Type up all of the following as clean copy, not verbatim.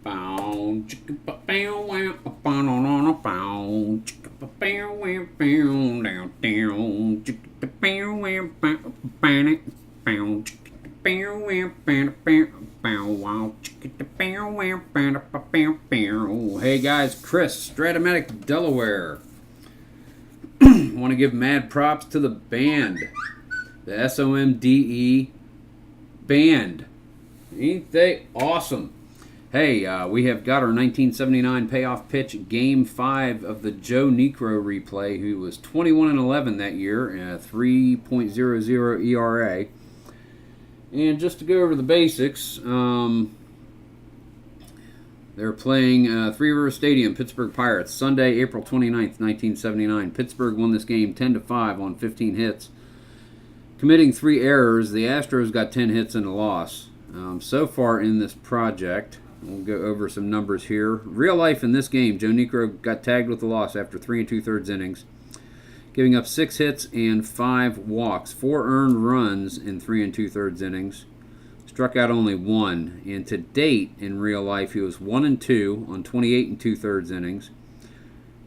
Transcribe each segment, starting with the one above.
Hey guys, Chris, strat-o-matic, Delaware. Want to give mad props to the band, the SOMDE band. Ain't they awesome? Hey, we have got our 1979 payoff pitch, Game 5 of the Joe Niekro replay, who was 21-11 that year, 3.00 ERA. And just to go over the basics, they're playing Three River Stadium, Pittsburgh Pirates, Sunday, April 29th, 1979. Pittsburgh won this game 10-5 on 15 hits, committing 3 errors. The Astros got 10 hits and a loss. So far in this project, we'll go over some numbers here. Real life in this game, Joe Niekro got tagged with a loss after 3 2/3 innings, giving up 6 hits and 5 walks, 4 earned runs in 3 2/3 innings. Struck out only 1, and to date in real life he was 1-2 on 28 2/3 innings,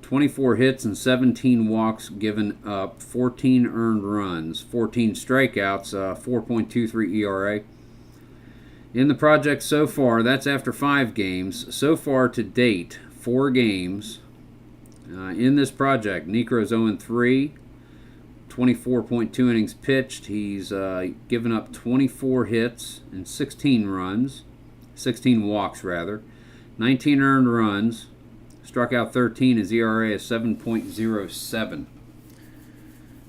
24 hits and 17 walks given up, 14 earned runs, 14 strikeouts, 4.23 ERA. In the project so far, that's after 5 games. So far to date, 4 games. In this project, Niekro's 0-3. 24.2 innings pitched. He's given up 24 hits and 16 runs, 16 walks rather, 19 earned runs, struck out 13. His ERA is 7.07.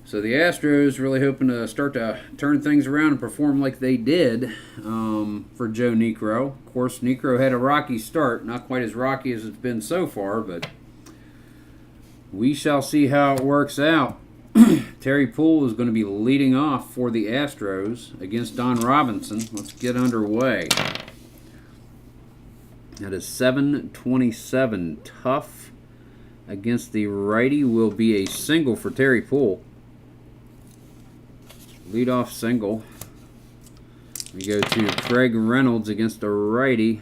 So the Astros really hoping to start to turn things around and perform like they did for Joe Niekro. Of course, Niekro had a rocky start, not quite as rocky as it's been so far, but we shall see how it works out. Terry Poole is going to be leading off for the Astros against Don Robinson. Let's get underway. That is 7-27. Tough against the righty will be a single for Terry Poole. Leadoff single. We go to Craig Reynolds against a righty.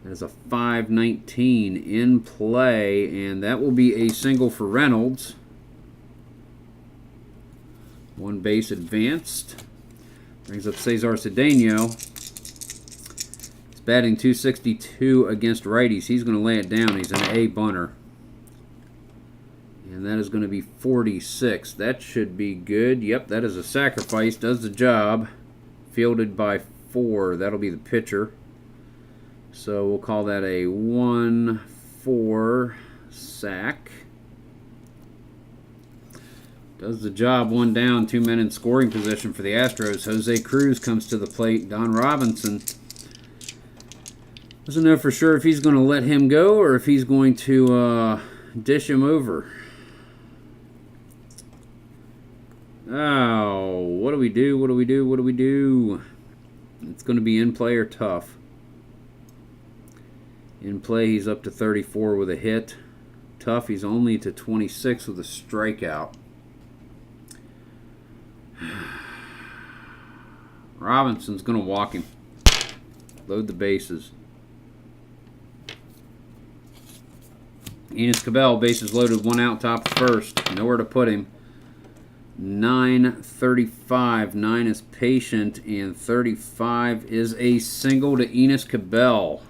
That is a 5-19 in play, and that will be a single for Reynolds. 1 base advanced. Brings up Cesar Cedeno. He's batting .262 against righties. He's going to lay it down. He's an A bunter. And that is going to be 46. That should be good. Yep, that is a sacrifice. Does the job. Fielded by 4. That'll be the pitcher. So we'll call that a 1-4 sack. Does the job. 1 down, 2 men in scoring position for the Astros. Jose Cruz comes to the plate. Don Robinson doesn't know for sure if he's going to let him go or if he's going to dish him over. Oh, what do we do? What do we do? What do we do? It's going to be in play or tough. In play, he's up to 34 with a hit. Tough, he's only to 26 with a strikeout. Robinson's going to walk him. Load the bases. Enos Cabell, bases loaded, 1 out, top of first. Nowhere to put him. 9:35. 9 is patient, and 35 is a single to Enos Cabell.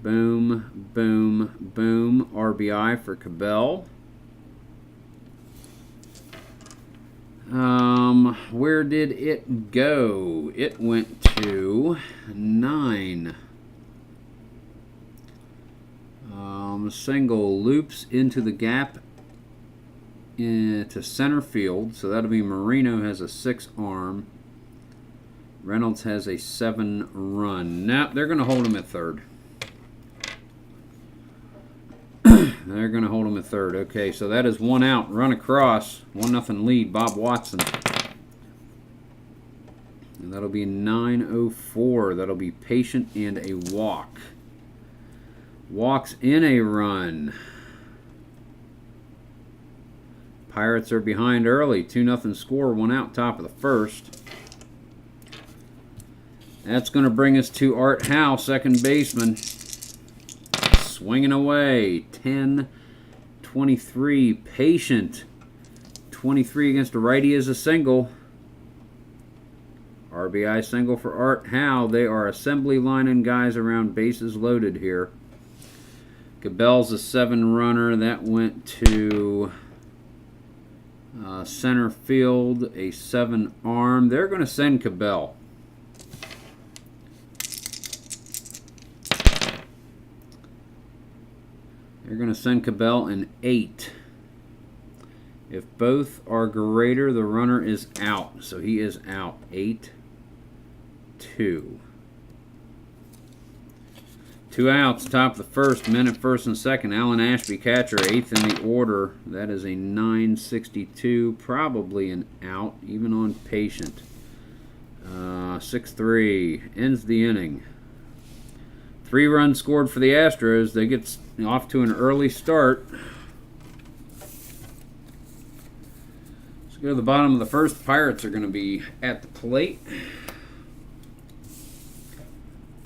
Boom, boom, boom. RBI for Cabell. Where did it go? It went to 9. Single loops into the gap into center field. So that'll be Marino has a 6 arm. Reynolds has a 7 run. Now they're going to hold him at third. They're going to hold him at third. Okay, so that is 1 out. Run across. 1-0 lead. Bob Watson. And that'll be 9:04. That'll be patient and a walk. Walks in a run. Pirates are behind early. 2-0 score. 1 out. Top of the first. That's going to bring us to Art Howe, second baseman. Swinging away. 10-23. Patient. 23 against a righty is a single. RBI single for Art Howe. They are assembly lining guys around bases loaded here. Cabell's a 7 runner. That went to center field, a 7 arm. They're going to send Cabell. They're going to send Cabell an 8. If both are greater, the runner is out. So he is out. 8-2. 2 outs, top of the first, men at first and second. Alan Ashby, catcher, 8th in the order. That is a 9.62, probably an out, even on patient. 6-3, ends the inning. 3 runs scored for the Astros. They get off to an early start. Let's go to the bottom of the first. The Pirates are going to be at the plate.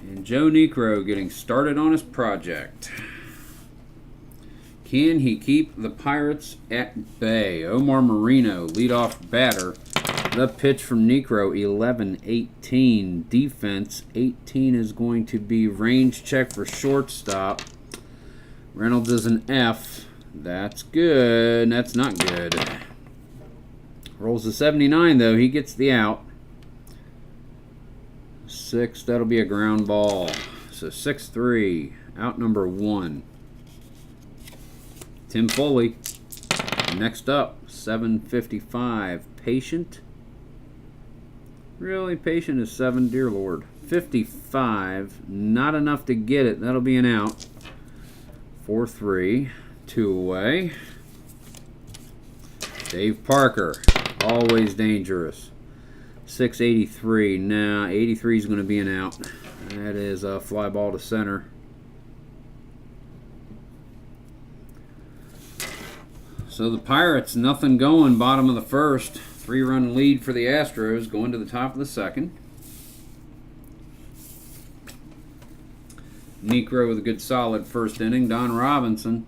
And Joe Niekro getting started on his project. Can he keep the Pirates at bay? Omar Marino, leadoff batter. The pitch from Niekro, 11-18. Defense, 18 is going to be range check for shortstop. Reynolds is an F. That's good. That's not good. Rolls a 79, though. He gets the out. 6, that'll be a ground ball. So 6-3, out number 1. Tim Foley. Next up, 7:55. Patient. Really, Patient is 7, dear Lord. 55, not enough to get it. That'll be an out. 4-3, 2 away. Dave Parker, always dangerous. 683. Nah, 83 is going to be an out. That is a fly ball to center. So the Pirates, nothing going. Bottom of the first. 3-run lead for the Astros. Going to the top of the second. Niekro with a good solid first inning. Don Robinson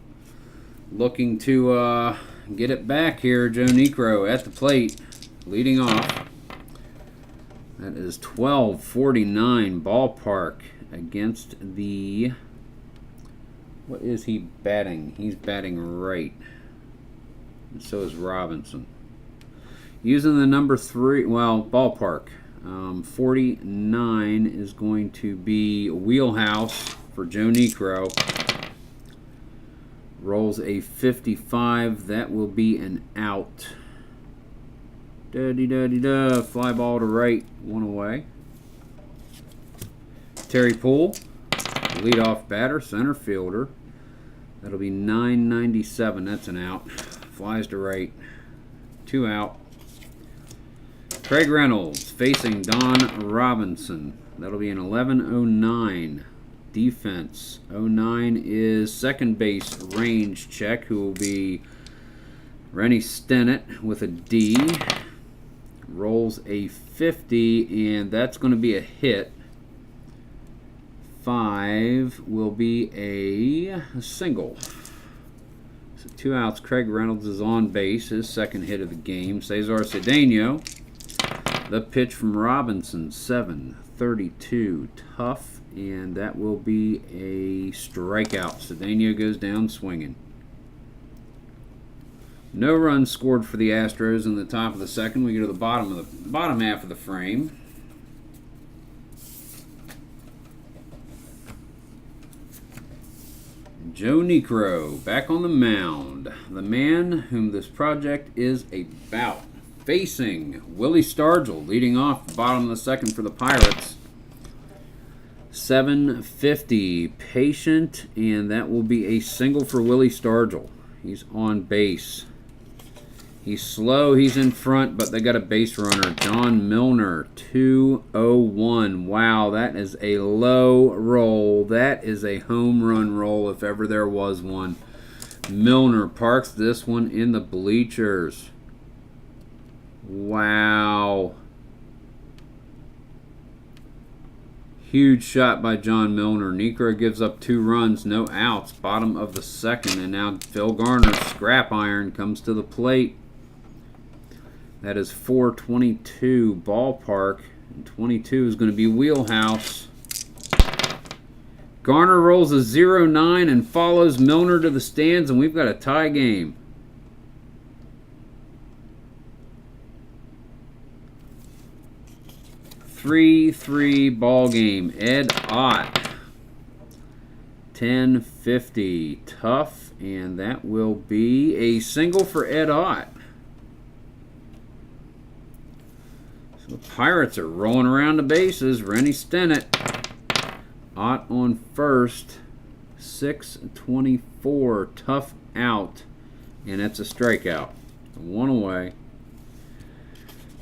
looking to get it back here. Joe Niekro at the plate, leading off. That is 12:49 ballpark against the... What is he batting? He's batting right. And so is Robinson. Using the number 3, well, ballpark. 49 is going to be wheelhouse for Joe Niekro. Rolls a 55. That will be an out. Da-dee-da-dee-da. Fly ball to right. 1 away. Terry Poole, leadoff batter, center fielder. That'll be 997. That's an out. Flies to right. 2 out. Craig Reynolds facing Don Robinson. That'll be an 1109. Defense. 09 is second base range check, who will be Rennie Stennett with a D. Rolls a 50, and that's going to be a hit. 5 will be a single. So 2 outs. Craig Reynolds is on base. His second hit of the game. Cesar Cedeno. The pitch from Robinson, 7-32, tough, and that will be a strikeout. Cedeno goes down swinging. No runs scored for the Astros in the top of the second. We go to the bottom half of the frame. Joe Niekro back on the mound. The man whom this project is about. Facing Willie Stargell, leading off the bottom of the second for the Pirates. 750, patient, and that will be a single for Willie Stargell. He's on base. He's slow, he's in front, but they got a base runner. John Milner, 201. Wow, that is a low roll. That is a home run roll if ever there was one. Milner parks this one in the bleachers. Wow. Huge shot by John Milner. Niekro gives up 2 runs, no outs, bottom of the second, and now Phil Garner's scrap iron comes to the plate. That is 422 ballpark, and 22 is going to be wheelhouse. Garner rolls a 0-9 and follows Milner to the stands, and we've got a tie game. Three ball game. Ed Ott, 1050, tough, and that will be a single for Ed Ott. So the Pirates are rolling around the bases. Rennie Stennett, Ott on first, 624, tough out, and that's a strikeout. 1 away.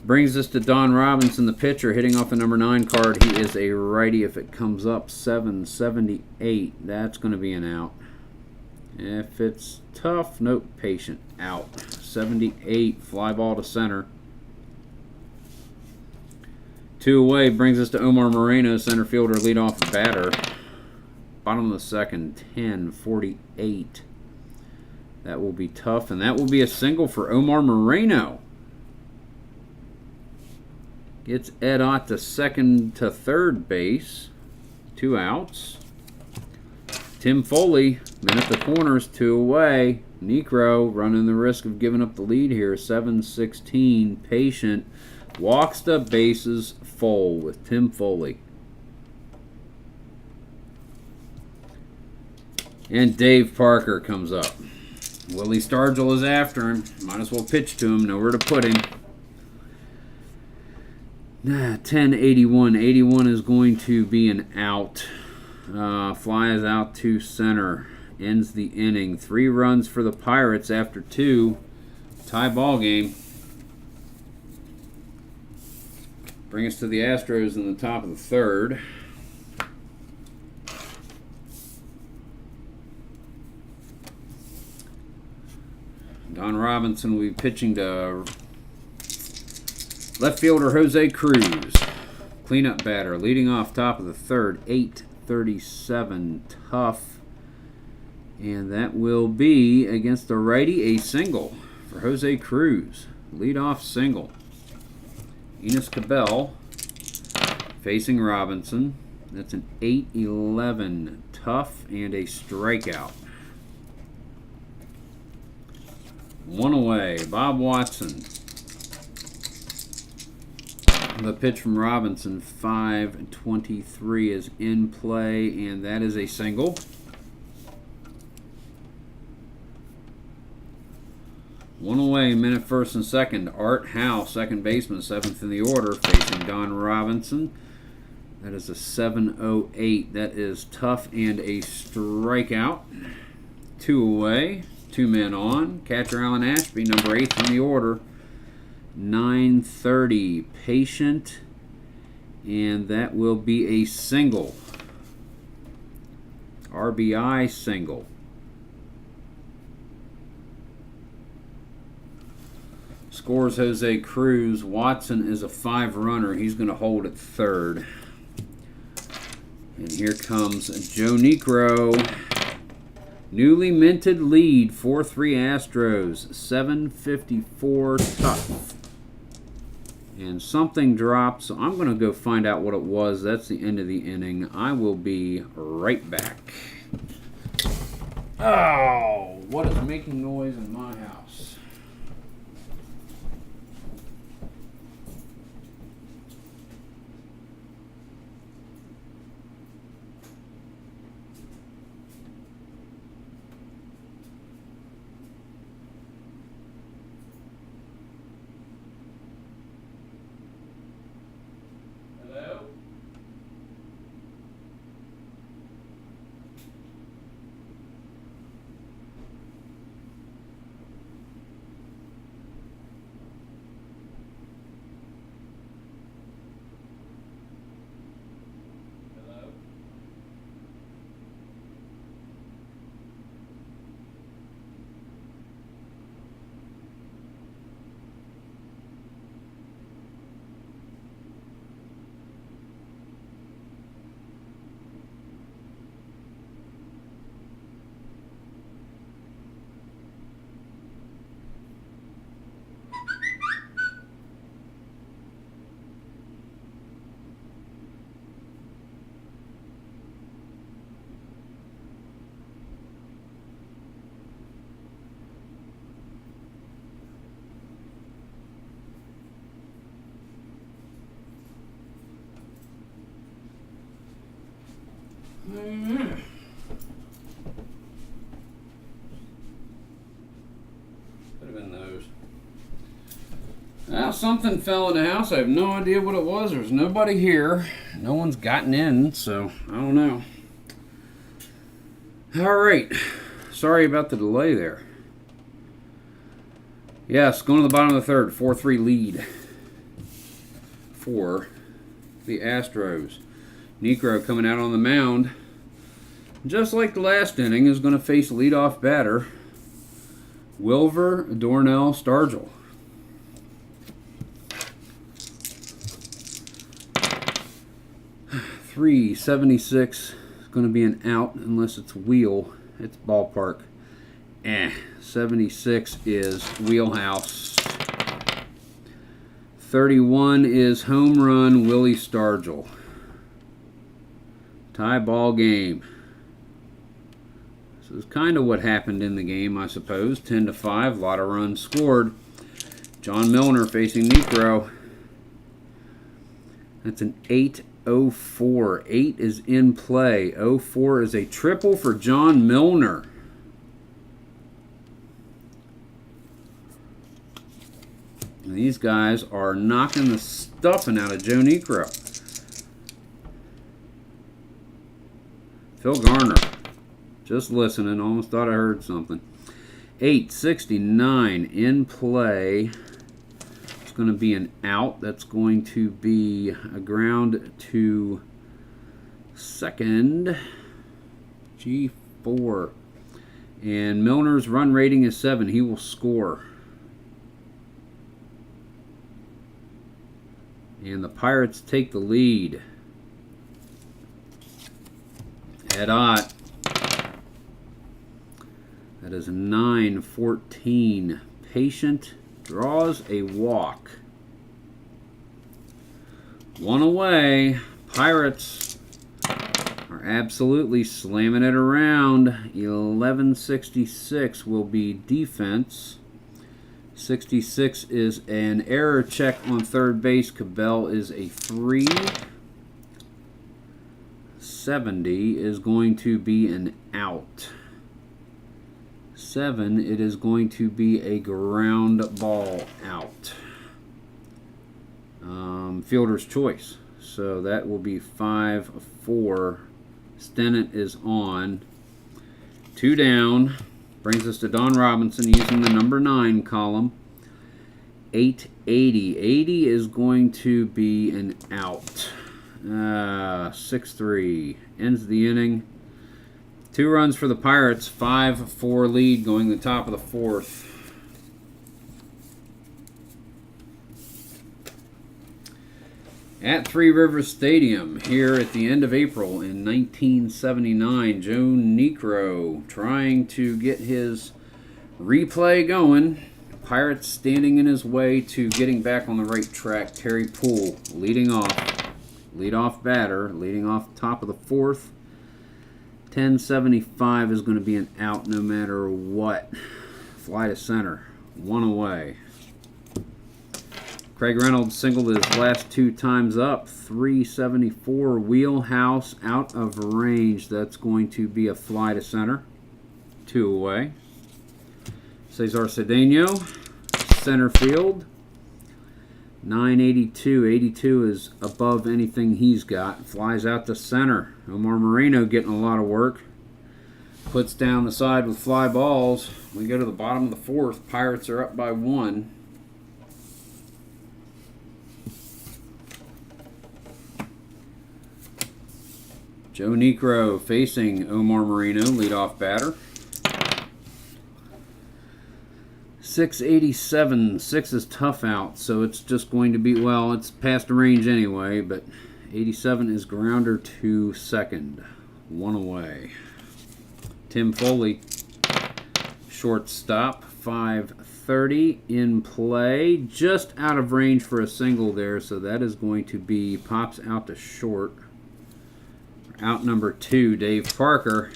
Brings us to Don Robinson, the pitcher, hitting off the number 9 card. He is a righty. If it comes up, 778. That's going to be an out. If it's tough, nope, patient, out. 78, fly ball to center. 2 away, brings us to Omar Moreno, center fielder, leadoff batter. Bottom of the second, 1048. That will be tough, and that will be a single for Omar Moreno. Gets Ed Ott to second to third base. 2 outs. Tim Foley, man at the corners, 2 away. Niekro running the risk of giving up the lead here. 716, patient. Walks the bases full with Tim Foley. And Dave Parker comes up. Willie Stargell is after him. Might as well pitch to him. Nowhere to put him. 1081. 81 is going to be an out. Fly is out to center. Ends the inning. 3 runs for the Pirates after 2. Tie ball game. Bring us to the Astros in the top of the third. Don Robinson will be pitching to left fielder Jose Cruz. Cleanup batter, leading off top of the third, 837, tough. And that will be against the righty, a single for Jose Cruz. Leadoff single. Enos Cabell facing Robinson. That's an 8-11, tough, and a strikeout. 1 away. Bob Watson. The pitch from Robinson, 5-23, is in play, and that is a single. One away, minute first and second. Art Howe, second baseman, 7th in the order, facing Don Robinson. That is a 7-08. That is tough and a strikeout. 2 away, 2 men on. Catcher Alan Ashby, number 8 in the order. 9:30, patient, and that will be a single. RBI single. Scores Jose Cruz. Watson is a 5-runner. He's going to hold at third. And here comes Joe Niekro. Newly minted lead, 4-3 Astros, 754 tough. And something dropped, so I'm going to go find out what it was. That's the end of the inning. I will be right back. Oh, what is making noise in my house? Could have been those. Well, something fell in the house. I have no idea what it was. There's nobody here. No one's gotten in, so I don't know. All right. Sorry about the delay there. Yes, going to the bottom of the third. 4-3 lead for the Astros. Niekro coming out on the mound. Just like the last inning, is going to face leadoff batter Wilver Dornell Stargell. .376 is going to be an out unless it's wheel. It's ballpark. 76 is wheelhouse. 31 is home run Willie Stargell. Tie ball game. This is kind of what happened in the game, I suppose. 10-5, a lot of runs scored. John Milner facing Niekro. That's an 8-0-4. 8 is in play. 0-4 is a triple for John Milner. And these guys are knocking the stuffing out of Joe Niekro. Phil Garner. Just listening. Almost thought I heard something. 869 in play. It's going to be an out. That's going to be a ground to second. G4. And Milner's run rating is 7. He will score. And the Pirates take the lead. Ed Ott. That is 9-14. Patient draws a walk. One away. Pirates are absolutely slamming it around. 1166 will be defense. 66 is an error check on third base. Cabell is a 3. 70 is going to be an out. 7, it is going to be a ground ball out. Fielder's choice. So that will be 5-4. Stennett is on. 2 down. Brings us to Don Robinson using the number 9 column. 880. 80 is going to be an out. 6-3. Ends the inning. 2 runs for the Pirates. 5-4 lead going to the top of the 4th. At Three Rivers Stadium here at the end of April in 1979, Joe Niekro trying to get his replay going. Pirates standing in his way to getting back on the right track. Terry Poole leading off. Leadoff batter, leading off top of the 4th. 1075 is going to be an out no matter what. Fly to center. 1 away. Craig Reynolds singled his last 2 times up. 374 wheelhouse out of range. That's going to be a fly to center. 2 away. Cesar Cedeno, center field. 982. 82 is above anything he's got. Flies out to center. Omar Moreno getting a lot of work. Puts down the side with fly balls. We go to the bottom of the 4th. Pirates are up by 1. Joe Niekro facing Omar Moreno, leadoff batter. 687. 6 is tough out, so it's just going to be, well, it's past the range anyway, but 87 is grounder to second. 1 away. Tim Foley, shortstop. 530 in play. Just out of range for a single there, so that is going to be, pops out to short. Out number 2, Dave Parker.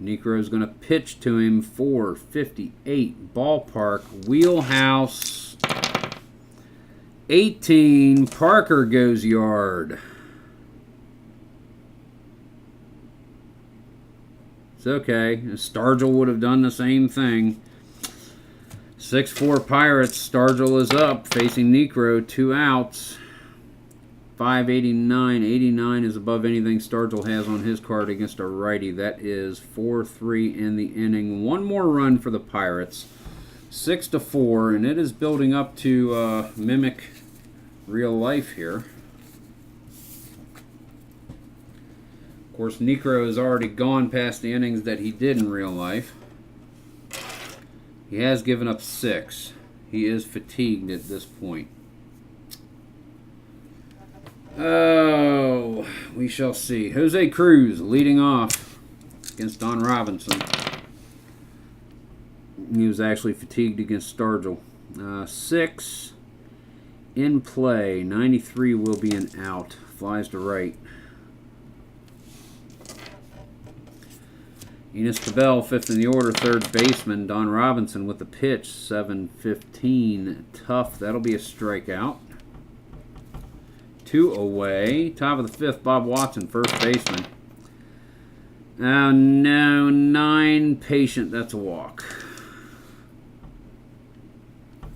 Niekro is going to pitch to him. 458 ballpark. Wheelhouse. 18. Parker goes yard. It's okay. Stargell would have done the same thing. 6-4 Pirates. Stargell is up, facing Niekro. 2 outs. 589. 89 is above anything Stargell has on his card against a righty. That is 4-3 in the inning. One more run for the Pirates. 6-4, and it is building up to mimic real life here. Of course, Niekro has already gone past the innings that he did in real life. He has given up 6. He is fatigued at this point. Oh, we shall see. Jose Cruz leading off against Don Robinson. He was actually fatigued against Stargell. 6 in play. 93 will be an out. Flies to right. Enos Cabell, 5th in the order, 3rd baseman. Don Robinson with the pitch. 7-15. Tough. That'll be a strikeout. 2 away. Top of the 5th, Bob Watson, 1st baseman. Oh no, 9 patient. That's a walk.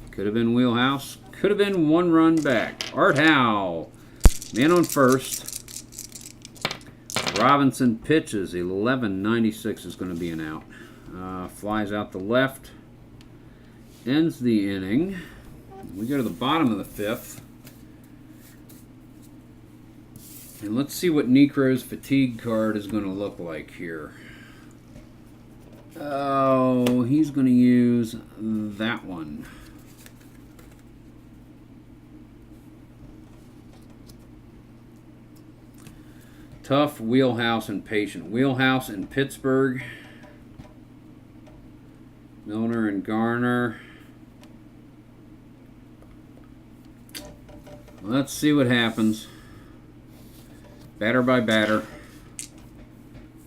Could have been wheelhouse. Could have been 1 run back. Art Howe, man on first. Robinson pitches. 11-96 is going to be an out. Flies out the left. Ends the inning. We go to the bottom of the 5th. And let's see what Niekro's fatigue card is going to look like here. Oh, he's going to use that one. Tough, wheelhouse, and patient. Wheelhouse in Pittsburgh. Milner and Garner. Let's see what happens. Batter by batter.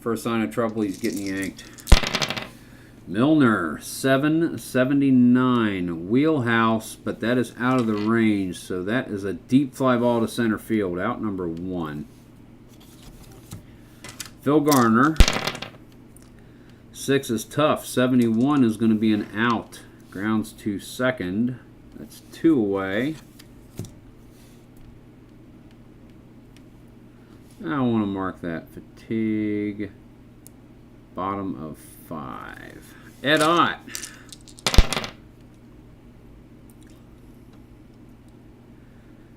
First sign of trouble, he's getting yanked. Milner, 7-79. Wheelhouse, but that is out of the range. So that is a deep fly ball to center field. Out number 1. Phil Garner. 6 is tough. 71 is going to be an out. Grounds to second. That's 2 away. I want to mark that. Fatigue. Bottom of 5. Ed Ott.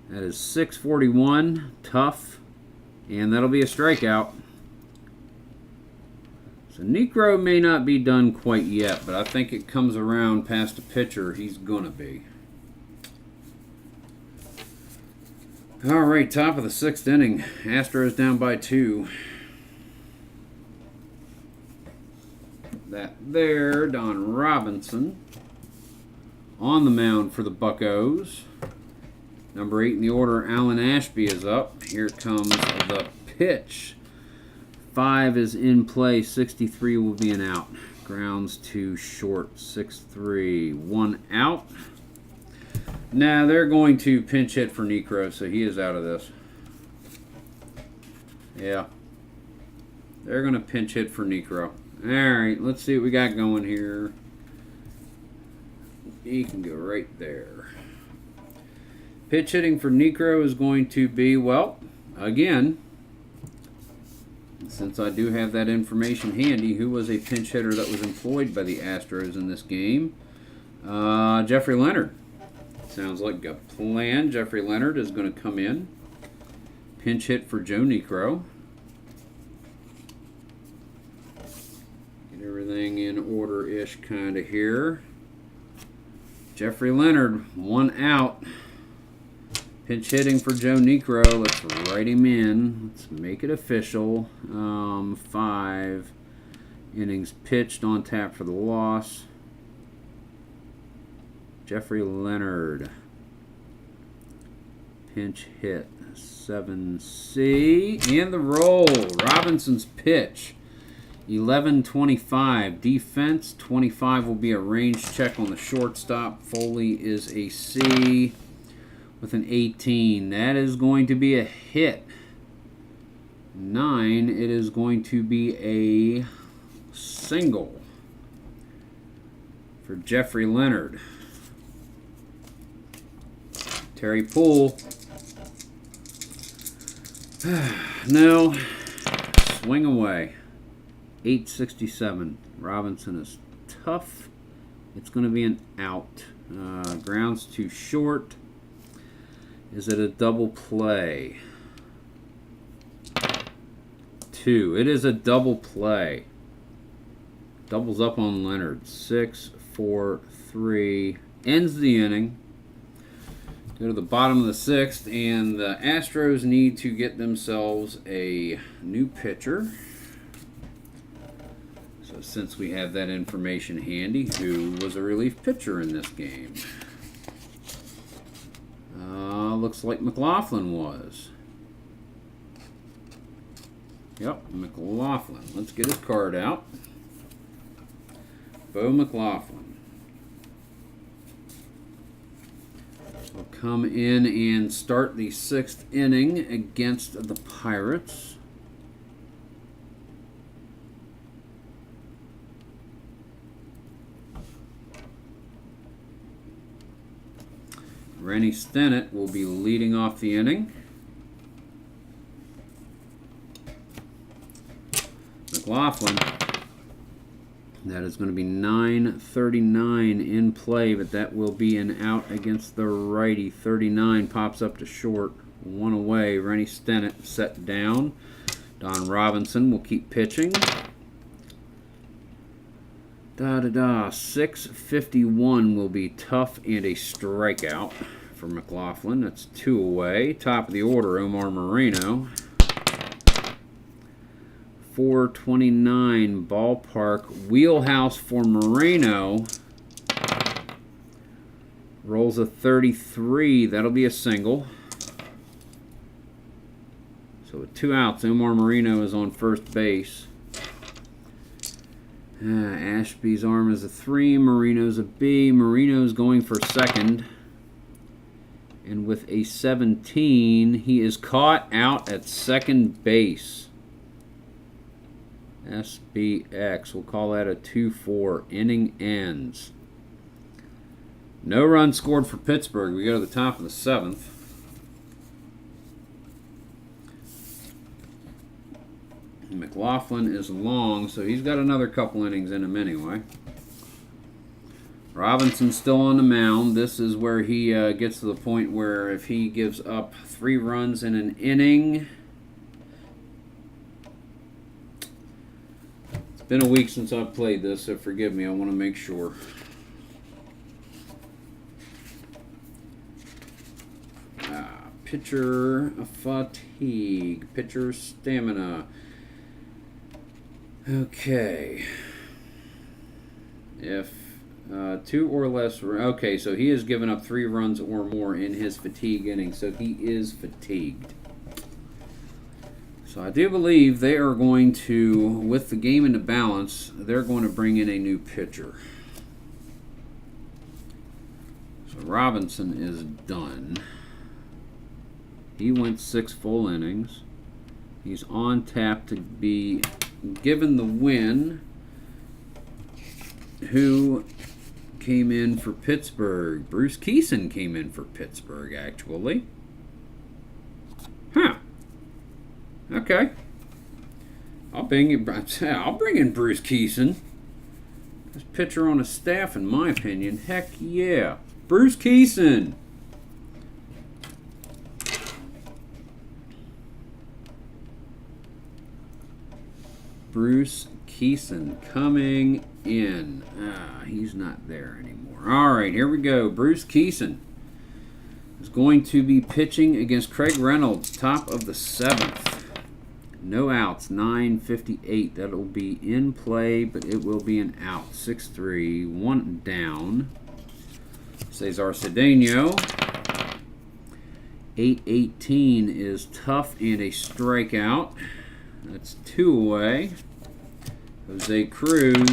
That is 641. Tough. And that'll be a strikeout. So Niekro may not be done quite yet, but I think it comes around past a pitcher, he's going to be. All right, top of the 6th inning. Astros down by 2. That there, Don Robinson on the mound for the Buccos. Number 8 in the order, Alan Ashby is up. Here comes the pitch. 5 is in play. 63 will be an out. Grounds to short. 6-3. 1 out. Now they're going to pinch hit for Niekro, so he is out of this. Yeah. They're going to pinch hit for Niekro. Alright, let's see what we got going here. He can go right there. Pitch hitting for Niekro is going to be, well, again, since I do have that information handy, who was a pinch hitter that was employed by the Astros in this game? Jeffrey Leonard. Sounds like a plan. Jeffrey Leonard is going to come in. Pinch hit for Joe Niekro. Get everything in order-ish kind of here. Jeffrey Leonard, 1 out. Pinch hitting for Joe Niekro. Let's write him in. Let's make it official. 5 innings pitched, on tap for the loss. Jeffrey Leonard. Pinch hit. 7C. And the roll. Robinson's pitch. 11-25. Defense. 25 will be a range check on the shortstop. Foley is a C with an 18. That is going to be a hit. 9. It is going to be a Single for Jeffrey Leonard. Terry Poole. No. Swing away. 867. Robinson is tough. It's going to be an out. Ground's too short. Is it a double play? 2. It is a double play. Doubles up on Leonard. 6, 4, 3. Ends the inning. Go to the bottom of the 6th, and the Astros need to get themselves a new pitcher. So since we have that information handy, who was a relief pitcher in this game? Looks like McLaughlin was. Yep, McLaughlin. Let's get his card out. Bo McLaughlin. Will come in and start the 6th inning against the Pirates. Rennie Stennett will be leading off the inning. McLaughlin. That is going to be 9:39 in play, but that will be an out against the righty. 39 pops up to short. 1 away. Rennie Stennett set down. Don Robinson will keep pitching. 6:51 will be tough and a strikeout for McLaughlin. That's 2 away. Top of the order, Omar Moreno. 429 ballpark. Wheelhouse for Moreno. Rolls a 33. That'll be a single. So with 2 outs, Omar Moreno is on first base. Ashby's arm is a 3. Moreno's a B. Moreno's going for second. And with a 17, he is caught out at second base. SBX. We'll call that a 2-4. Inning ends. No runs scored for Pittsburgh. We go to the top of the 7th. McLaughlin is long, so he's got another couple innings in him anyway. Robinson's still on the mound. This is where he gets to the point where if he gives up 3 runs in an inning... Been a week since I've played this, so forgive me. I want to make sure. Pitcher fatigue. Pitcher stamina. Okay. If 2 or less... Okay, so he has given up 3 runs or more in his fatigue inning, so he is fatigued. So I do believe they are going to, with the game into balance, they're going to bring in a new pitcher. So Robinson is done. He went 6 full innings. He's on tap to be given the win. Who came in for Pittsburgh? Bruce Keeson came in for Pittsburgh, actually. Huh. Okay. I'll bring in Bruce Keeson. Best pitcher on the staff, in my opinion. Heck yeah. Bruce Keeson. Bruce Keeson coming in. He's not there anymore. All right, here we go. Bruce Keeson is going to be pitching against Craig Reynolds, top of the 7th. No outs, 9:58. That'll be in play, but it will be an out. 6-3, 1 down. Cesar Cedeno. 8:18 is tough and a strikeout. That's 2 away. Jose Cruz.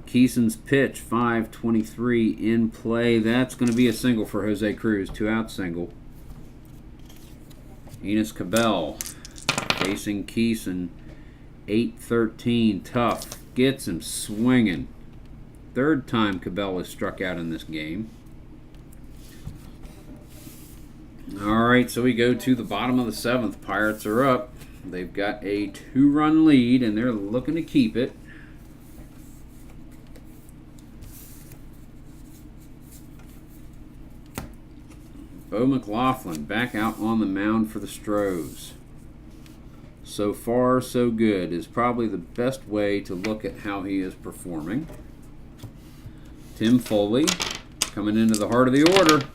Keeson's pitch, 5:23 in play. That's going to be a single for Jose Cruz. 2 out single. Enos Cabell facing Keeson. 8:13, tough. Gets him swinging. Third time Cabela's struck out in this game. All right, so we go to the bottom of the 7th. Pirates are up. They've got a 2-run lead, and they're looking to keep it. Bo McLaughlin back out on the mound for the Astros. So far, so good is probably the best way to look at how he is performing. Tim Foley coming into the heart of the order.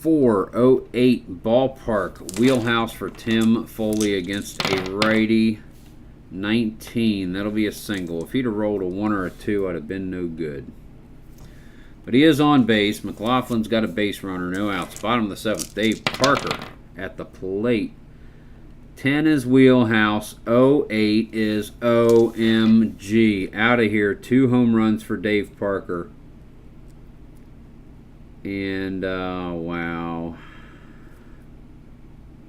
408 ballpark wheelhouse for Tim Foley against a righty. 19. That'll be a single. If he'd have rolled a 1 or a 2, I'd have been no good. But he is on base. McLaughlin's got a base runner, no outs. Bottom of the 7th. Dave Parker at the plate. 10 is wheelhouse. 08 is OMG. Out of here. 2 home runs for Dave Parker. And, wow.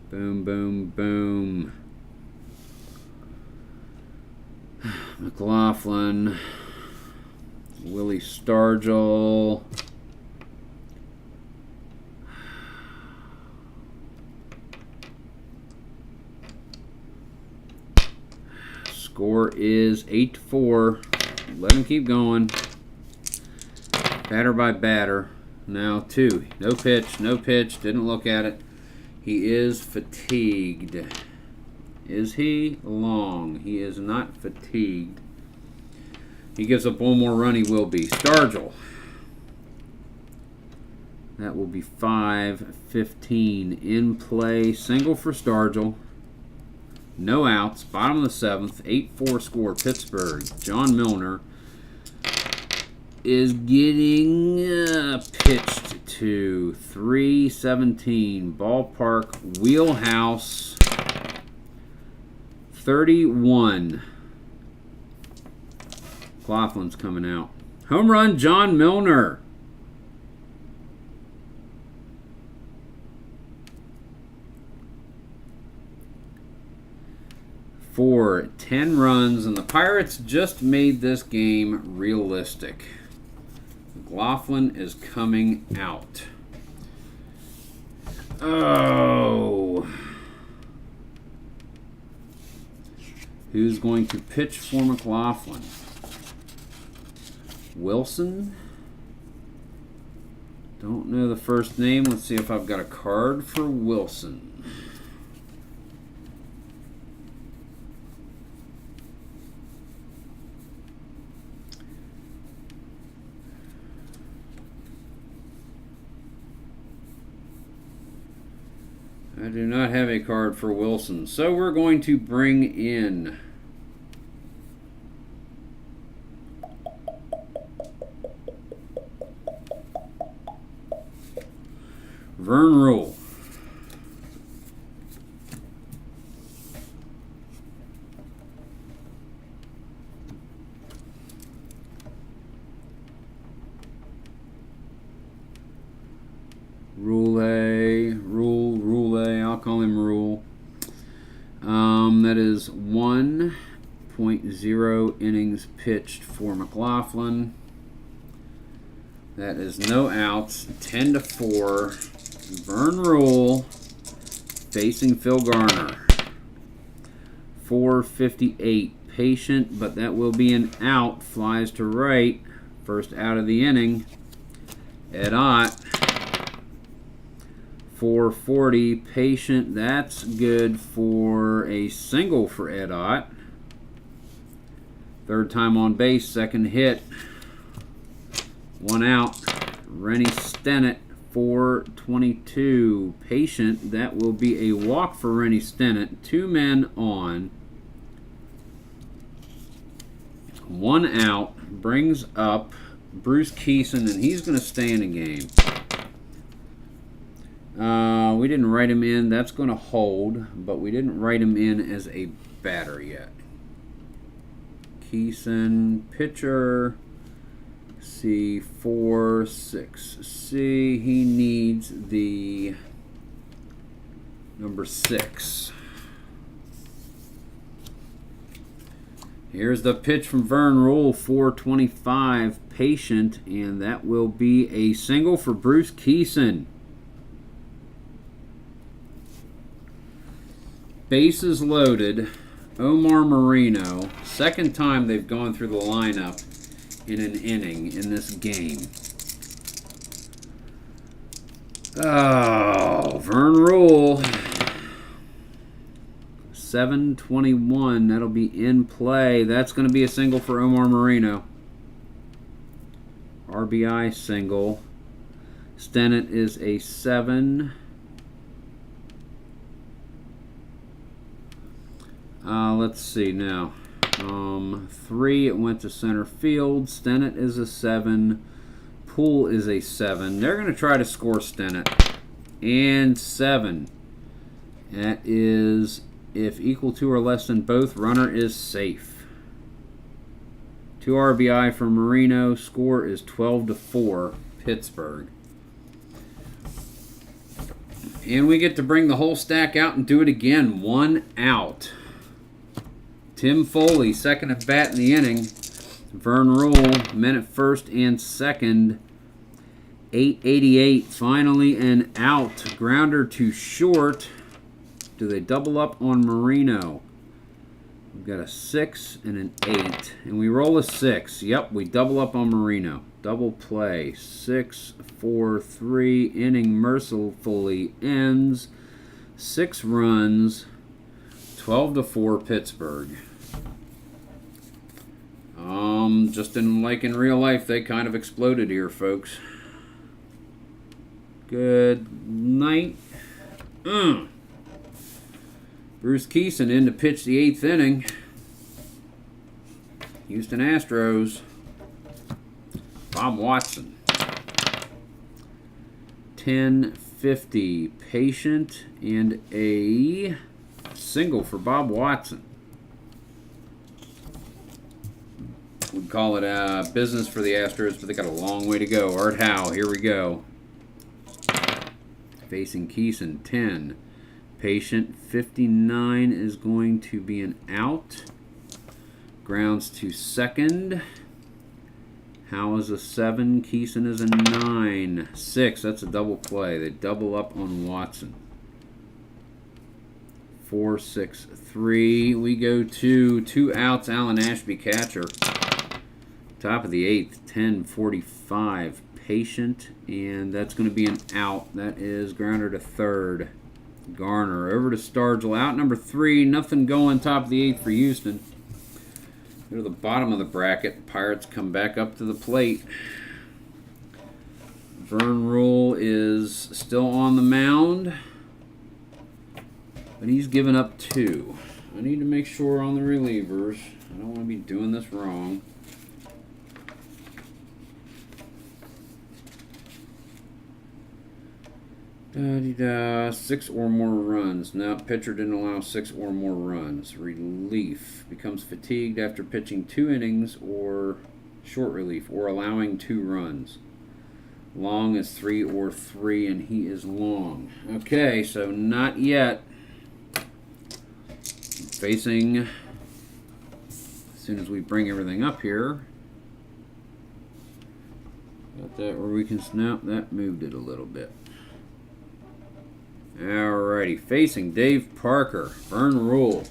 Boom, boom, boom. McLaughlin. Willie Stargell. Score is 8-4. Let him keep going. Batter by batter. Now 2. No pitch, no pitch. Didn't look at it. He is fatigued. Is he? Long. He is not fatigued. He gives up 1 more run, he will be. Stargell. That will be 5-15 in play. Single for Stargell. No outs. Bottom of the 7th. 8-4 score. Pittsburgh. John Milner is getting pitched to. 3-17 ballpark wheelhouse. 31. McLaughlin's coming out. Home run, John Milner. For 10 runs, and the Pirates just made this game realistic. McLaughlin is coming out. Oh. Who's going to pitch for McLaughlin? Wilson. Don't know the first name. Let's see if I've got a card for Wilson. I do not have a card for Wilson. So we're going to bring in Vern Rule. Rule. I'll call him Rule. That is 1.0 innings pitched for McLaughlin. That is no outs. 10-4. Vern Rule facing Phil Garner. 458. Patient, but that will be an out. Flies to right. First out of the inning. Ed Ott. 440. Patient. That's good for a single for Ed Ott. Third time on base. Second hit. 1 out. Rennie Stennett. 422. Patient. That will be a walk for Rennie Stennett. 2 men on. 1 out. Brings up Bruce Keeson, and he's going to stay in the game. We didn't write him in. That's going to hold, but we didn't write him in as a batter yet. Keeson, pitcher. C4, 6C. He needs the number 6. Here's the pitch from Vern Rule, 425, patient, and that will be a single for Bruce Keeson. Bases loaded, Omar Marino. Second time they've gone through the lineup in an inning in this game. Oh, Vern Rule. 721, that'll be in play. That's going to be a single for Omar Marino. RBI single. Stennett is a 7. Let's see now. 3, it went to center field. Stennett is a 7. Poole is a 7. They're going to try to score Stennett. And 7. That is, if equal to or less than both, runner is safe. 2 RBI for Marino. Score is 12-4, Pittsburgh. And we get to bring the whole stack out and do it again. 1 out. Tim Foley, second at bat in the inning. Vern Rule, men at first and second. 888, finally an out. Grounder to short. Do they double up on Marino? We've got a 6 and an 8. And we roll a 6. Yep, we double up on Marino. Double play. 6, 4, 3. Inning mercifully ends. 6 runs. 12-4 Pittsburgh. Just like in real life, they kind of exploded here, folks. Good night. Bruce Keeson in to pitch the 8th inning. Houston Astros. Bob Watson. 10-50. Patient and a single for Bob Watson. We'd call it business for the Astros, but they got a long way to go. Art Howe, here we go. Facing Keeson, 10. Patient, 59 is going to be an out. Grounds to second. Howe is a 7. Keeson is a 9. 6, that's a double play. They double up on Watson. 4, 6, 3. We go to 2 outs. Alan Ashby, catcher. Top of the 8th, 10:45. Patient, and that's going to be an out. That is grounder to third. Garner over to Stargell. Out number 3. Nothing going. Top of the 8th for Houston. Go to the bottom of the bracket. Pirates come back up to the plate. Vern Rule is still on the mound, but he's given up 2. I need to make sure on the relievers. I don't want to be doing this wrong. Da-de-da. 6 or more runs. No, pitcher didn't allow 6 or more runs. Relief becomes fatigued after pitching 2 innings or short relief or allowing 2 runs. Long is 3 or 3, and he is long. Okay, so not yet. Facing, as soon as we bring everything up here. Got that where we can snap. That moved it a little bit. Alrighty, facing Dave Parker, Vern Rule.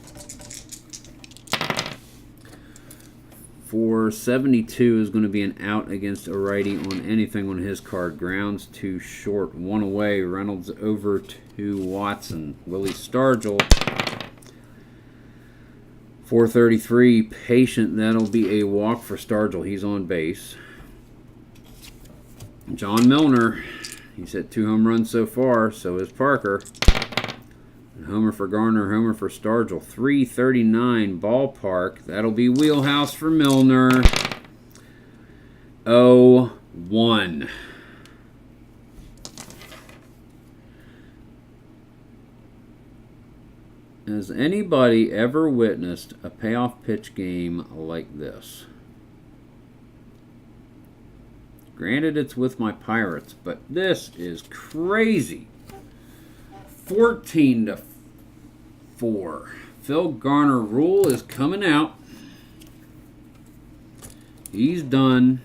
For 72 is going to be an out against a righty on anything on his card. Grounds to short, 1 away. Reynolds over to Watson. Willie Stargell. 433, patient. That'll be a walk for Stargell. He's on base. John Milner. He's hit 2 home runs so far, so is Parker. And homer for Garner, homer for Stargell. 339 ballpark. That'll be wheelhouse for Milner. 0-1. Has anybody ever witnessed a payoff pitch game like this? Granted, it's with my Pirates, but this is crazy. 14-4. Phil Garner. Rule is coming out. He's done.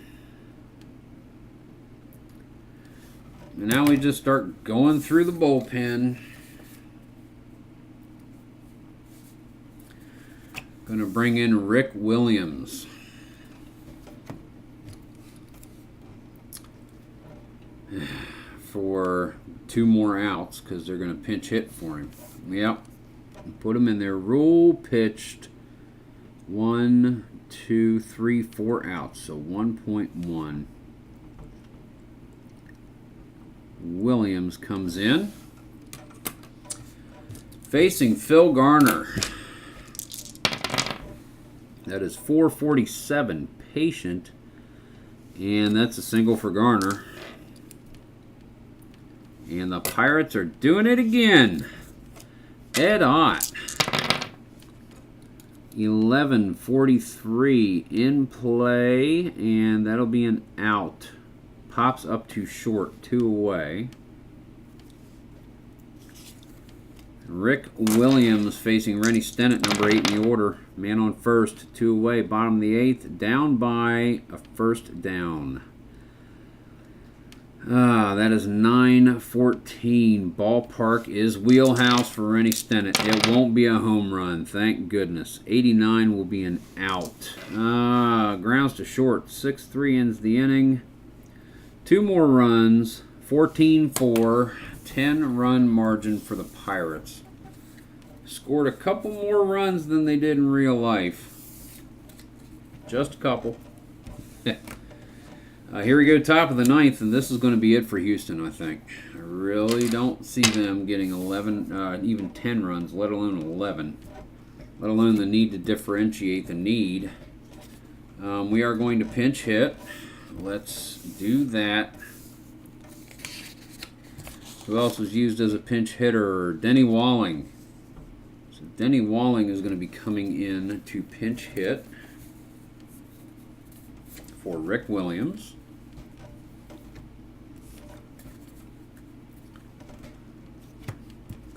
And now we just start going through the bullpen. Going to bring in Rick Williams. For 2 more outs because they're going to pinch hit for him. Yep. Put him in there. Rule pitched 1, 2, 3, 4 outs. So 1.1. Williams comes in. Facing Phil Garner. That is 447 patient. And that's a single for Garner. And the Pirates are doing it again. Ed Ott. 11:43 in play. And that'll be an out. Pops up to short. 2 away. Rick Williams facing Rennie Stennett, number 8 in the order. Man on first. 2 away. Bottom of the 8th. Down by a first down. That is 9-14. Ballpark is wheelhouse for Rennie Stennett. It won't be a home run, thank goodness. 89 will be an out. Grounds to short. 6-3 ends the inning. 2 more runs. 14-4. 10-run margin for the Pirates. Scored a couple more runs than they did in real life. Just a couple. Here we go, top of the 9th, and this is going to be it for Houston, I think. I really don't see them getting 11, even 10 runs, let alone 11. Let alone the need to differentiate the need. We are going to pinch hit. Let's do that. Who else was used as a pinch hitter? Denny Walling. So Denny Walling is going to be coming in to pinch hit for Rick Williams.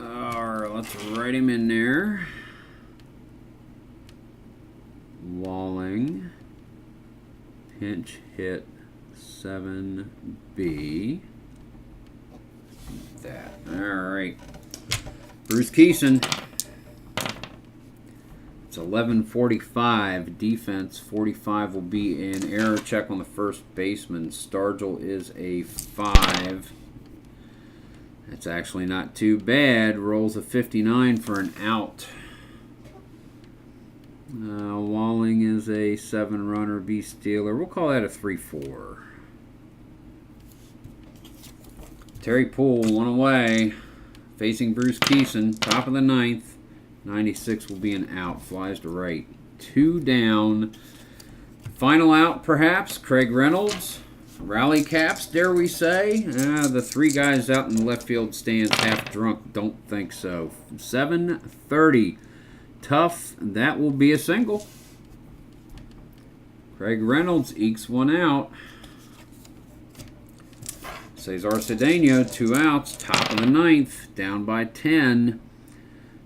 Alright, let's write him in there. Walling, pinch hit 7B. That. Alright. Bruce Keeson. It's 11:45. Defense 45 will be an error check on the first baseman. Stargell is a 5. That's actually not too bad. Rolls a 59 for an out. Walling is a 7-runner, B stealer. We'll call that a 3-4. Terry Poole, 1 away. Facing Bruce Keeson, top of the 9th. 96 will be an out. Flies to right. 2 down. Final out, perhaps. Craig Reynolds. Rally caps, dare we say. The 3 guys out in the left field stands half drunk. Don't think so. 7:30. Tough. That will be a single. Craig Reynolds ekes 1 out. Cesar Cedeno, 2 outs. Top of the 9th. Down by 10.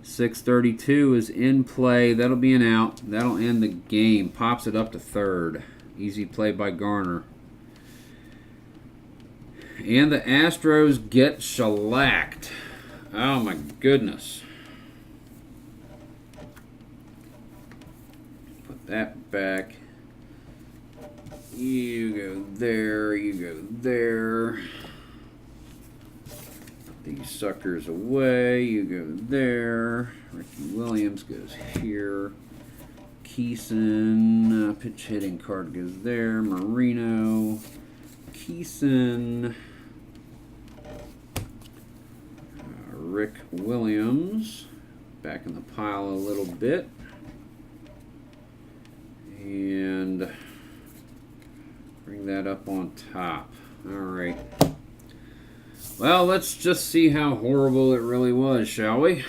6:32 is in play. That'll be an out. That'll end the game. Pops it up to third. Easy play by Garner. And the Astros get shellacked. Oh my goodness. Put that back. You go there, you go there. Put these suckers away, you go there. Ricky Williams goes here. Keeson, pitch hitting card goes there. Marino, Keeson. Rick Williams back in the pile a little bit, and bring that up on top. All right. Well, let's just see how horrible it really was, shall we?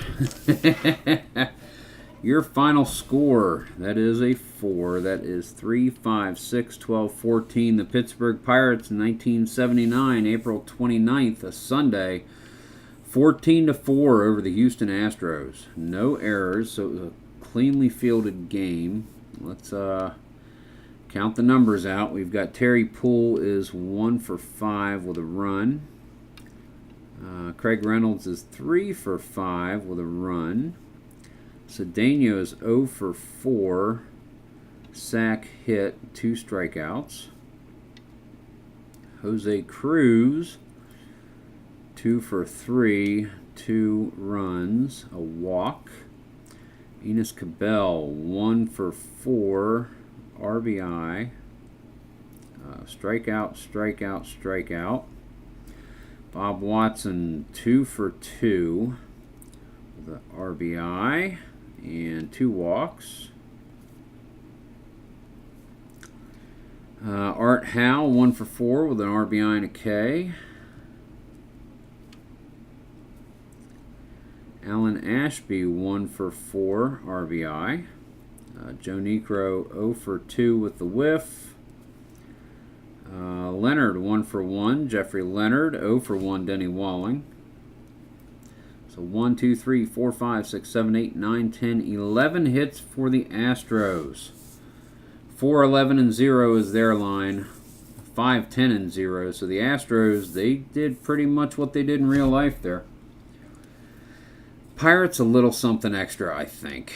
Your final score, that is a 4. That is 3, 5, 6, 12, 14. The Pittsburgh Pirates in 1979, April 29th, a Sunday. 14-4 over the Houston Astros. No errors, so it was a cleanly fielded game. Let's Count the numbers out. We've got Terry Poole is 1 for 5 with a run. Craig Reynolds is 3 for 5 with a run. Cedeno is 0 for 4. Sack, hit, 2 strikeouts. Jose Cruz, 2 for 3, 2 runs, a walk. Enos Cabell, 1 for 4, RBI. Strikeout, strikeout, strikeout. Bob Watson, 2 for 2 with an RBI and 2 walks. Art Howe, 1 for 4 with an RBI and a K. Alan Ashby, 1 for 4, RBI. Joe Niekro, 0 for 2 with the whiff. Leonard, 1 for 1. Jeffrey Leonard, 0 for 1. Denny Walling. So 1, 2, 3, 4, 5, 6, 7, 8, 9, 10, 11 hits for the Astros. 4, 11, and 0 is their line. 5, 10, and 0. So the Astros, they did pretty much what they did in real life there. Pirates a little something extra, I think.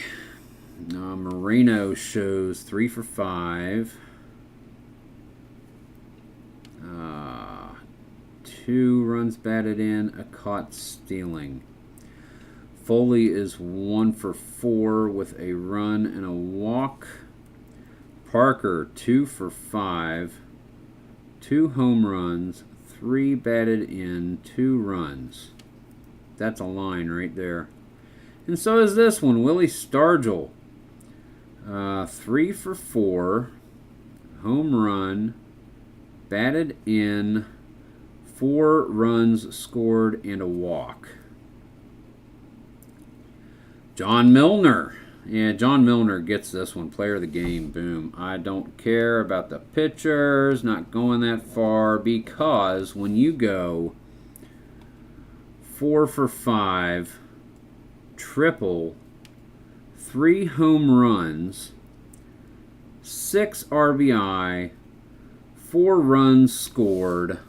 Moreno shows 3 for 5. 2 runs batted in, a caught stealing. Foley is 1 for 4 with a run and a walk. Parker, 2 for 5. 2 home runs, 3 batted in, 2 runs. That's a line right there. And so is this one, Willie Stargell. 3 for 4, home run, batted in, 4 runs scored, and a walk. John Milner. Yeah, John Milner gets this one. Player of the game. Boom. I don't care about the pitchers. Not going that far. Because when you go 4 for 5, triple, 3 home runs, 6 RBI, 4 runs scored,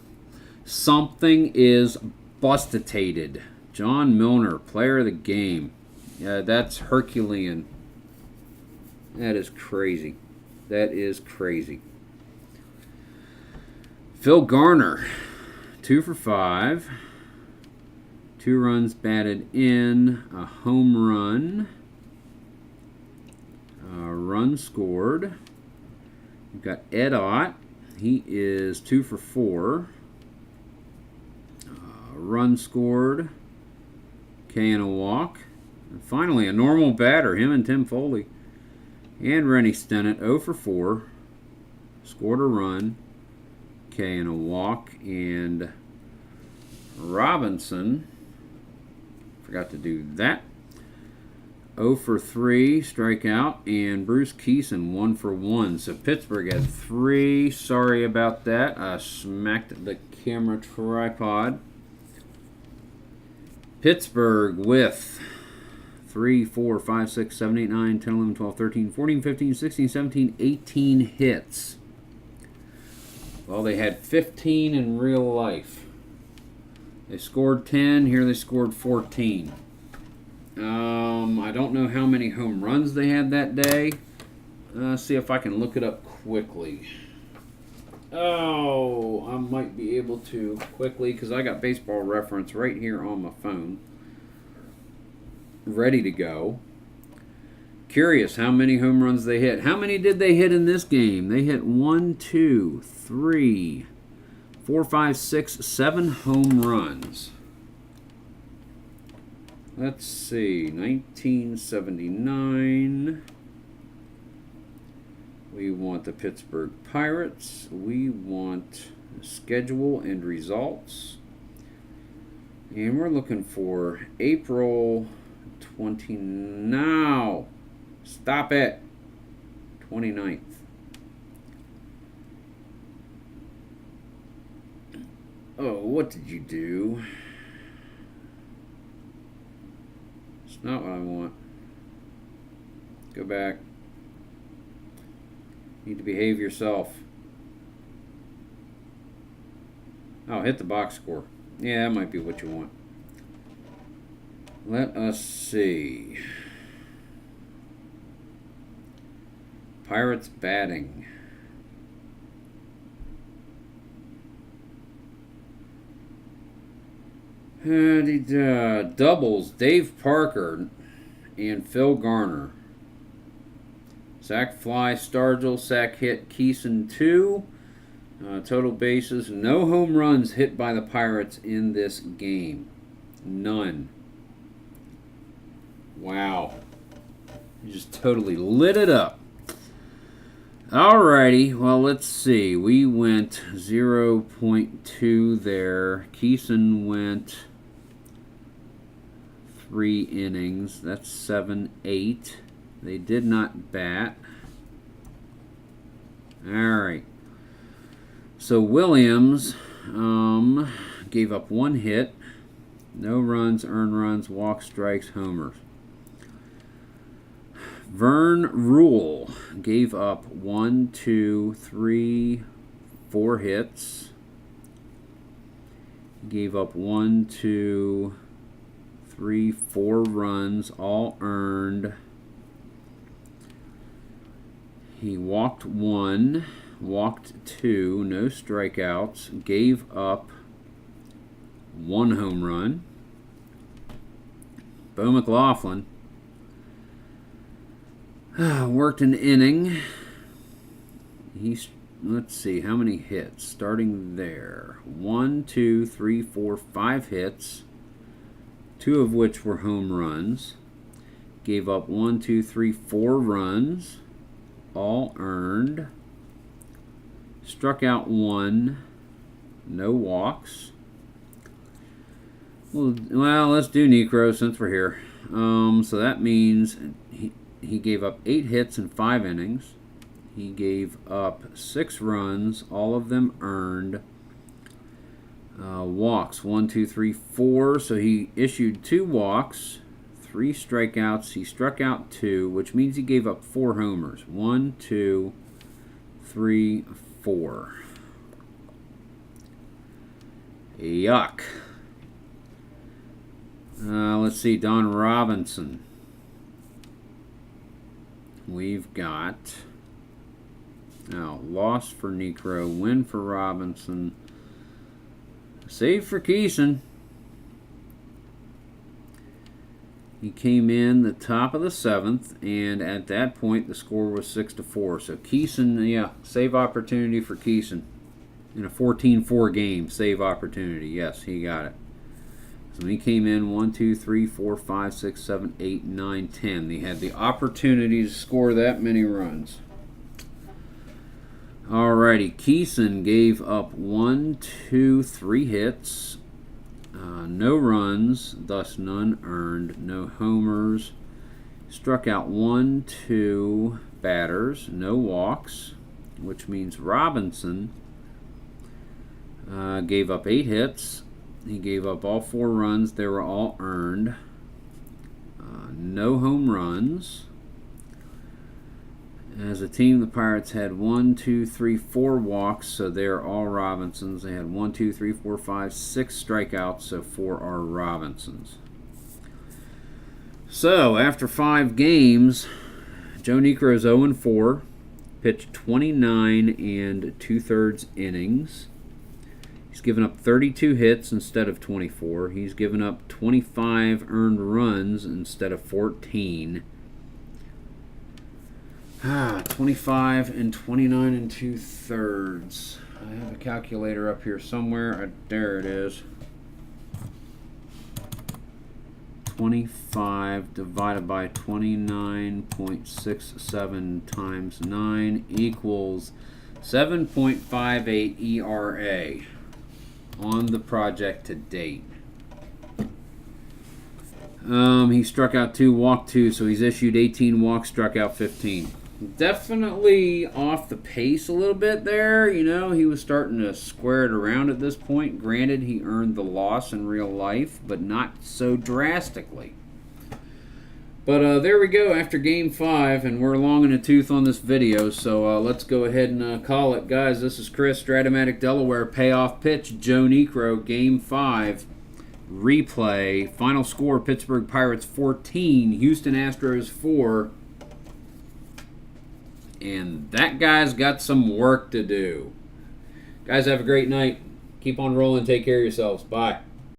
something is bustitated. John Milner, player of the game. Yeah, that's Herculean. That is crazy. That is crazy. Phil Garner, 2 for 5. 2 runs batted in, a home run, a run scored. We've got Ed Ott. He is 2 for 4. Run scored, K and a walk. And finally, a normal batter, him and Tim Foley. And Rennie Stennett, 0 for 4. Scored a run, K and a walk. And Robinson, forgot to do that, 0 for 3, strikeout. And Bruce Keeson, 1 for 1. So Pittsburgh had 3. Sorry about that. I smacked the camera tripod. Pittsburgh with 3, 4, 5, 6, 7, 8, 9, 10, 11, 12, 13, 14, 15, 16, 17, 18 hits. Well, they had 15 in real life. They scored 10. Here they scored 14. I don't know how many home runs they had that day. See if I can look it up quickly. Oh, I might be able to quickly because I got Baseball Reference right here on my phone. Ready to go. Curious how many home runs they hit. How many did they hit in this game? They hit 1, 2, 3, 4, 5, 6, 7 home runs. Let's see. 1979. We want the Pittsburgh Pirates. We want schedule and results. And we're looking for April 20. Now, stop it. 29th. Oh, what did you do? It's not what I want. Go back. Need to behave yourself. Oh, hit the box score. Yeah, that might be what you want. Let us see. Pirates batting. Doubles, Dave Parker and Phil Garner. Sack fly, Stargell, sack hit, Keeson 2. Total bases, no home runs hit by the Pirates in this game. None. Wow. You just totally lit it up. Alrighty, well, let's see. We went 0.2 there. Keeson went 3 innings. That's 7-8. They did not bat. Alright. So Williams gave up 1 hit. No runs, earned runs, walks, strikes, homers. Vern Rule gave up 1, 2, 3, 4 hits. Gave up 1, 2, 3, 4 runs, all earned. He walked 1, walked 2, no strikeouts, gave up 1 home run. Bo McLaughlin worked an inning. Let's see, how many hits? Starting there. 1, 2, 3, 4, 5 hits. 2 of which were home runs. Gave up 1, 2, 3, 4 runs. All earned. Struck out 1. No walks. Well, let's do Niekro since we're here. So that means he gave up 8 hits in 5 innings. He gave up 6 runs, all of them earned. Walks, 1, 2, 3, 4. So he issued 2 walks, 3 strikeouts. He struck out 2, which means he gave up 4 homers. 1, 2, 3, 4. Yuck. Let's see, Don Robinson. We've got loss for Niekro, win for Robinson, save for Keeson. He came in the top of the 7th, and at that point the score was 6-4. So Keeson, save opportunity for Keeson in a 14-4 game. Save opportunity, yes, he got it. So he came in 1, 2, 3, 4, 5, 6, 7, 8, 9, 10. They had the opportunity to score that many runs. Alrighty, Keeson gave up 1, 2, 3 hits. No runs, thus none earned. No homers. Struck out 1, 2 batters. No walks, which means Robinson gave up 8 hits. He gave up all 4 runs. They were all earned. No home runs. As a team, the Pirates had 1, 2, 3, 4 walks, so they're all Robinsons. They had 1, 2, 3, 4, 5, 6 strikeouts, so 4 are Robinsons. So, after 5 games, Joe Niekro is 0-4, pitched 29 2/3 innings. He's given up 32 hits instead of 24. He's given up 25 earned runs instead of 14. 25 and 29 2/3. I have a calculator up here somewhere. There it is. 25 divided by 29.67 times 9 equals 7.58 ERA on the project to date. He struck out 2, walked 2, so he's issued 18 walks, struck out 15. Definitely off the pace a little bit there. He was starting to square it around at this point. Granted, he earned the loss in real life, but not so drastically. But there we go after Game 5, and we're long in the tooth on this video, so let's go ahead and call it. Guys, this is Chris, strat-o-matic Delaware, payoff pitch, Joe Niekro, Game 5, replay, final score, Pittsburgh Pirates 14, Houston Astros 4, and that guy's got some work to do. Guys, have a great night. Keep on rolling. Take care of yourselves. Bye.